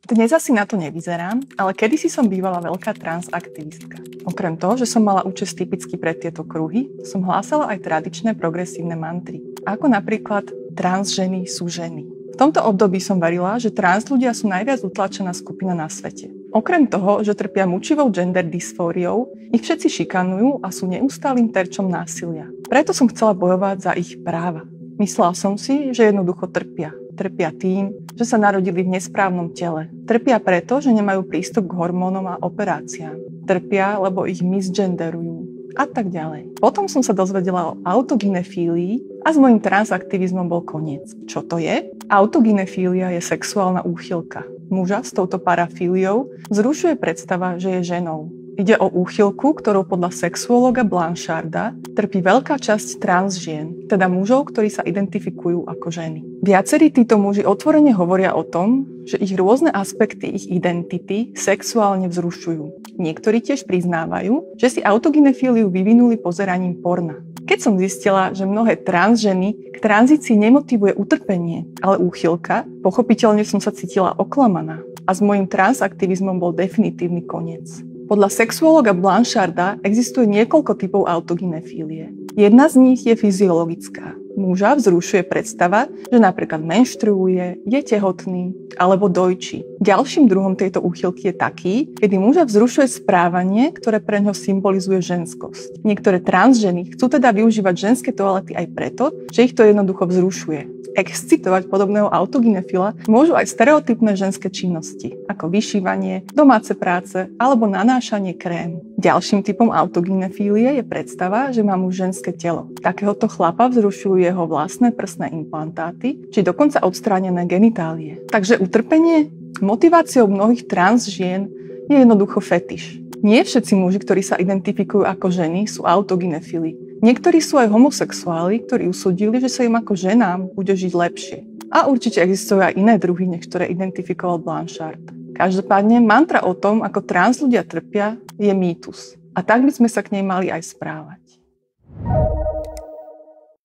Dnes asi na to nevyzerám, ale kedysi som bývala veľká transaktivistka. Okrem toho, že som mala účes typicky pre tieto kruhy, som hlásala aj tradičné progresívne mantry, ako napríklad trans ženy sú ženy. V tomto období som verila, že trans ľudia sú najviac utlačená skupina na svete. Okrem toho, že trpia mučivou gender dysfóriou, ich všetci šikanujú a sú neustálym terčom násilia. Preto som chcela bojovať za ich práva. Myslela som si, že jednoducho trpia. Trpia tým, že sa narodili v nesprávnom tele. Trpia preto, že nemajú prístup k hormónom a operáciám. Trpia, lebo ich misgenderujú a tak ďalej. Potom som sa dozvedela o autogynefílii a s mojím transaktivizmom bol koniec. Čo to je? Autogynefília je sexuálna úchylka. Muža s touto parafíliou vzrušuje predstava, že je ženou. Ide o úchylku, ktorou podľa sexuológa Blancharda trpí veľká časť trans žien, teda mužov, ktorí sa identifikujú ako ženy. Viacerí títo muži otvorene hovoria o tom, že ich rôzne aspekty ich identity sexuálne vzrušujú. Niektorí tiež priznávajú, že si autogynefíliu vyvinuli pozeraním porna. Keď som zistila, že mnohé trans ženy k tranzícii nemotivuje utrpenie, ale úchylka, pochopiteľne som sa cítila oklamaná. A s mojím transaktivizmom bol definitívny koniec. Podľa sexuológa Blancharda existuje niekoľko typov autogynefílie. Jedna z nich je fyziologická. Muža vzrušuje predstava, že napríklad menštruuje, je tehotný alebo dojčí. Ďalším druhom tejto úchylky je taký, kedy muža vzrušuje správanie, ktoré pre ňo symbolizuje ženskosť. Niektoré trans ženy chcú teda využívať ženské toalety aj preto, že ich to jednoducho vzrušuje. Excitovať podobného autogynefila môžu aj stereotypné ženské činnosti, ako vyšívanie, domáce práce alebo nanášanie krému. Ďalším typom autogynefílie je predstava, že má muž ženské telo. Takéhoto chlapa vzrušujú jeho vlastné prsné implantáty, či dokonca odstránené genitálie. Takže utrpenie? Motiváciou mnohých trans žien je jednoducho fetiš. Nie všetci muži, ktorí sa identifikujú ako ženy, sú autogynefili. Niektorí sú aj homosexuáli, ktorí usúdili, že sa im ako ženám bude žiť lepšie. A určite existujú aj iné druhy, než ktoré identifikoval Blanchard. Každopádne mantra o tom, ako trans ľudia trpia, je mýtus. A tak by sme sa k nej mali aj správať.